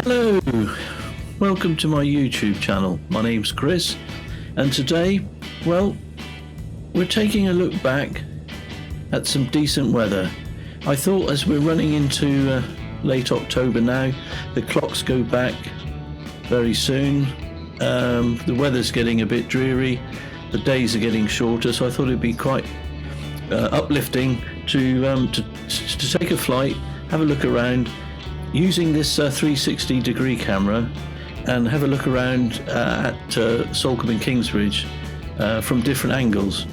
Hello, welcome to my YouTube channel. My name's Chris, and today, well, we're taking a look back at some decent weather. I thought as we're running into late October now, the clocks go back very soon. The weather's getting a bit dreary, the days are getting shorter, so I thought it'd be quite uplifting to take a flight, have a look around, using this 360 degree camera, and have a look around at Salcombe and Kingsbridge from different angles.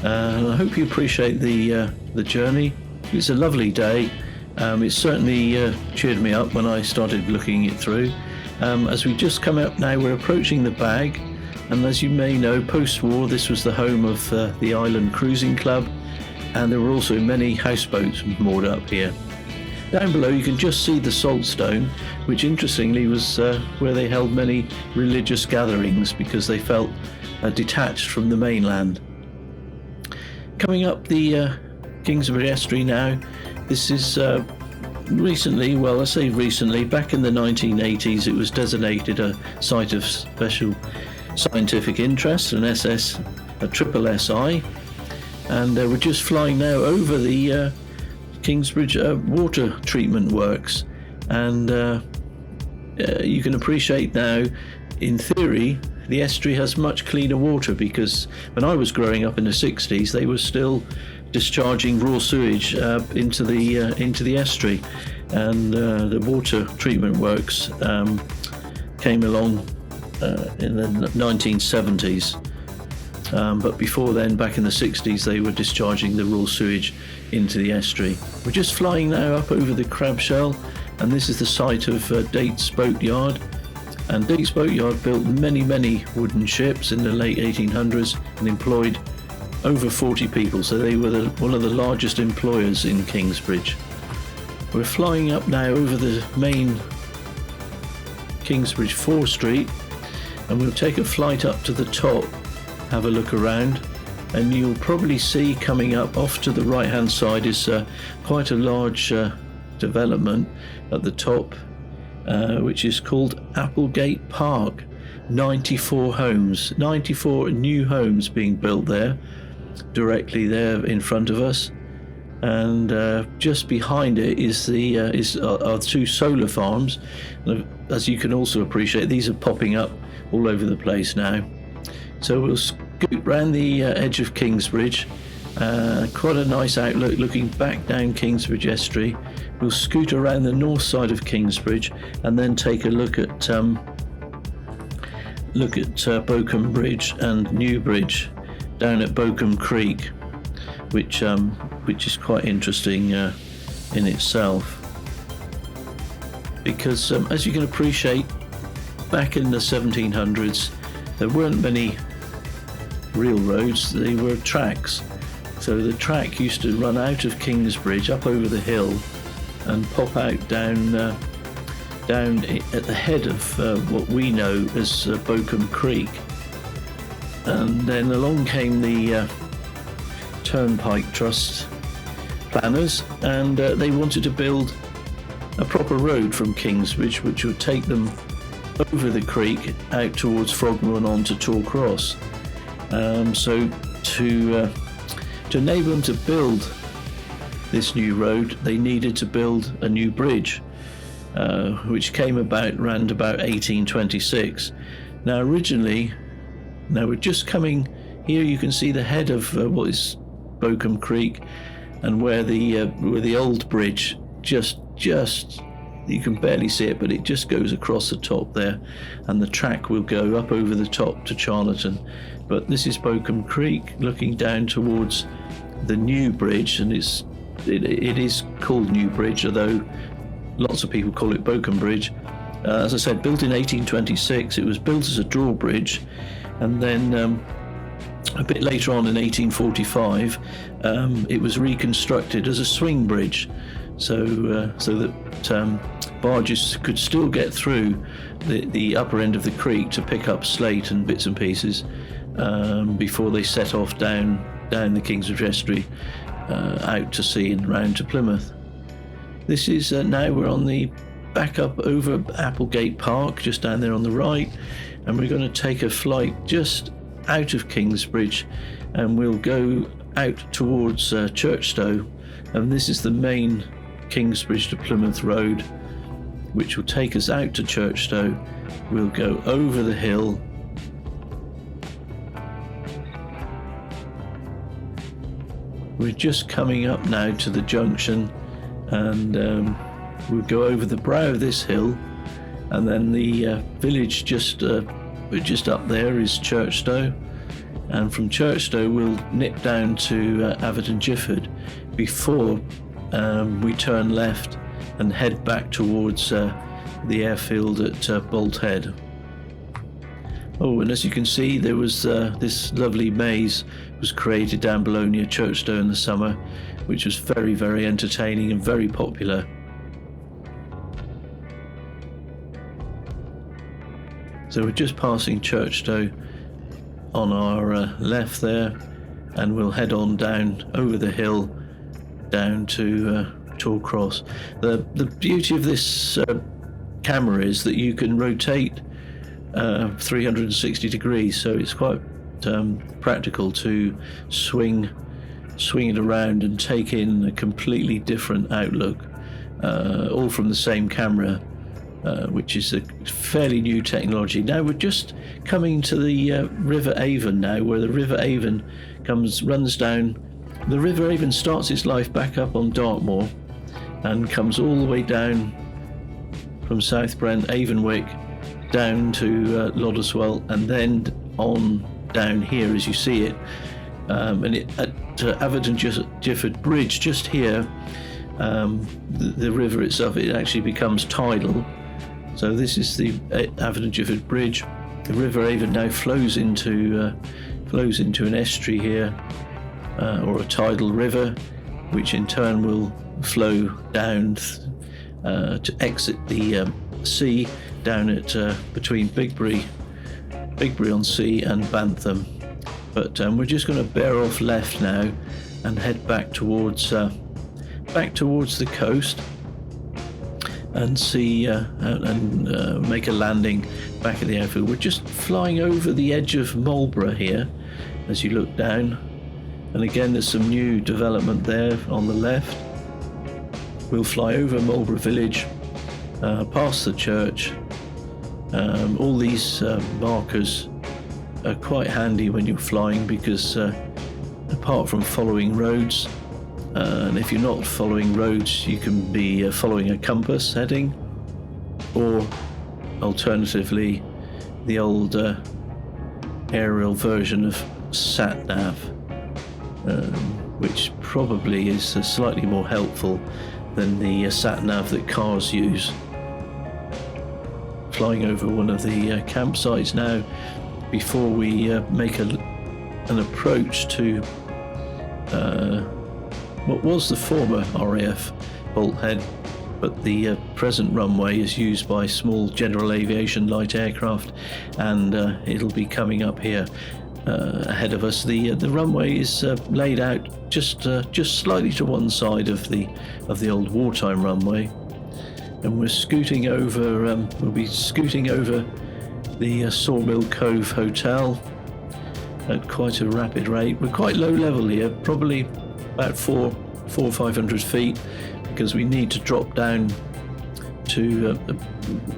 I hope you appreciate the journey. It's a lovely day. It certainly cheered me up when I started looking it through. As we just come up now, we're approaching the Bag, and as you may know, post-war this was the home of the Island Cruising Club, and there were also many houseboats moored up here. Down below you can just see the Saltstone, which interestingly was where they held many religious gatherings because they felt detached from the mainland. Coming up the Kingsbridge estuary now, this is recently, well I say recently, back in the 1980s it was designated a site of special scientific interest, a triple SI, and we're just flying now over the Kingsbridge water treatment works, and you can appreciate now, in theory, the estuary has much cleaner water, because when I was growing up in the 60s they were still discharging raw sewage into the estuary, and the water treatment works came along in the 1970s. But before then, back in the 60s, they were discharging the raw sewage into the estuary. We're just flying now up over the crab shell, and this is the site of Dates Boat Yard. And Dates Boat Yard built many wooden ships in the late 1800s and employed over 40 people, so they were one of the largest employers in Kingsbridge. We're flying up now over the main Kingsbridge 4 Street, and we'll take a flight up to the top, have a look around, and you'll probably see coming up off to the right hand side is quite a large development at the top, which is called Applegate Park. 94 new homes being built there, directly there in front of us, and just behind it is are two solar farms. As you can also appreciate, these are popping up all over the place now. So we'll scoot round the edge of Kingsbridge, quite a nice outlook looking back down Kingsbridge estuary. We'll scoot around the north side of Kingsbridge and then take a look at Bocombe Bridge and New Bridge down at Bocombe Creek, which is quite interesting in itself, because as you can appreciate, back in the 1700s there weren't many real roads, they were tracks. So the track used to run out of Kingsbridge up over the hill and pop out down at the head of what we know as Bocombe Creek. And then along came the Turnpike Trust planners, and they wanted to build a proper road from Kingsbridge which would take them over the creek out towards Frogmore and on to Tor Cross. So to enable them to build this new road, they needed to build a new bridge, which came about around about 1826. Now we're just coming here. You can see the head of what is Bocombe Creek, and where the old bridge just you can barely see it, but it just goes across the top there, and the track will go up over the top to Charlton. But this is Bocombe Creek looking down towards the new bridge, and it is called New Bridge, although lots of people call it Bocombe Bridge. As I said, built in 1826, it was built as a drawbridge, and then a bit later on in 1845 it was reconstructed as a swing bridge, so that barges could still get through the upper end of the creek to pick up slate and bits and pieces before they set off down the Kingsbridge estuary out to sea and round to Plymouth. This is now we're on the back up over Applegate Park, just down there on the right, and we're going to take a flight just out of Kingsbridge, and we'll go out towards Churchstowe, and this is the main Kingsbridge to Plymouth road, which will take us out to Churchstowe. We'll go over the hill, we're just coming up now to the junction, and we'll go over the brow of this hill, and then the village just up there is Churchstowe, and from Churchstowe we'll nip down to Atherton Gifford before we turn left and head back towards the airfield at Bolt Head. Oh, and as you can see, there was this lovely maze was created down below near Churchstowe in the summer, which was very, very entertaining and very popular. So we're just passing Churchstowe on our left there, and we'll head on down over the hill down to Tor Cross. The beauty of this camera is that you can rotate 360 degrees, so it's quite practical to swing it around and take in a completely different outlook, all from the same camera, which is a fairly new technology. Now we're just coming to the River Avon now, where the River Avon runs down. The River Avon starts its life back up on Dartmoor and comes all the way down from South Brent, Avonwick, down to Loddeswell, and then on down here as you see it. And at Atherton Gifford Bridge, just here, the river itself, it actually becomes tidal. So this is the Atherton Gifford Bridge. The River Avon now flows into an estuary here, or a tidal river, which in turn will flow down to exit the sea down at between Bigbury on Sea and Bantham. But we're just going to bear off left now and head back towards the coast and see and make a landing back at the airfield. We're just flying over the edge of Marlborough here as you look down, and again there's some new development there on the left. We'll fly over Marlborough village, past the church. All these markers are quite handy when you're flying, because apart from following roads, and if you're not following roads, you can be following a compass heading, or alternatively the old aerial version of sat-nav, which probably is slightly more helpful than the sat-nav that cars use. Flying over one of the campsites now before we make an approach to what was the former RAF Bolt Head, but the present runway is used by small general aviation light aircraft, and it'll be coming up here ahead of us. The runway is laid out just slightly to one side of the old wartime runway, and we're scooting over. We'll be scooting over the Sawmill Cove Hotel at quite a rapid rate. We're quite low level here, probably about 400 or 500 feet, because we need to drop down to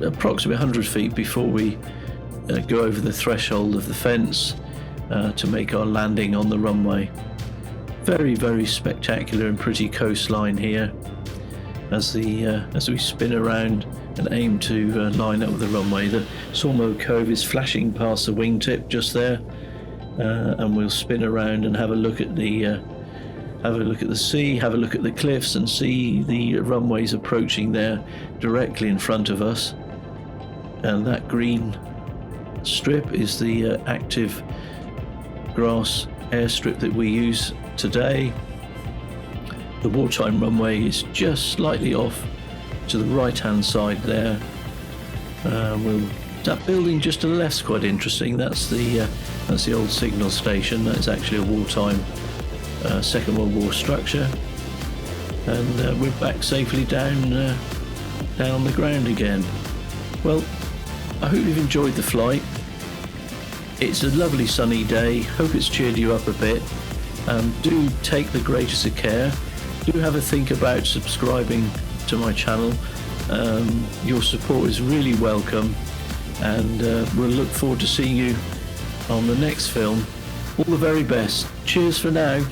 approximately 100 feet before we go over the threshold of the fence to make our landing on the runway. Very, very spectacular and pretty coastline here as we spin around and aim to line up with the runway. The Sawmill Cove is flashing past the wingtip just there, and we'll spin around and have a look at the sea, have a look at the cliffs, and see the runways approaching there directly in front of us. And that green strip is the active grass airstrip that we use today. The wartime runway is just slightly off to the right hand side there. That building just to the left's quite interesting. That's the old signal station. That's actually a wartime Second World War structure, and we're back safely down down on the ground again. Well, I hope you've enjoyed the flight. It's a lovely sunny day. Hope it's cheered you up a bit. Do take the greatest of care. Do have a think about subscribing to my channel. Your support is really welcome, and we'll look forward to seeing you on the next film. All the very best. Cheers for now.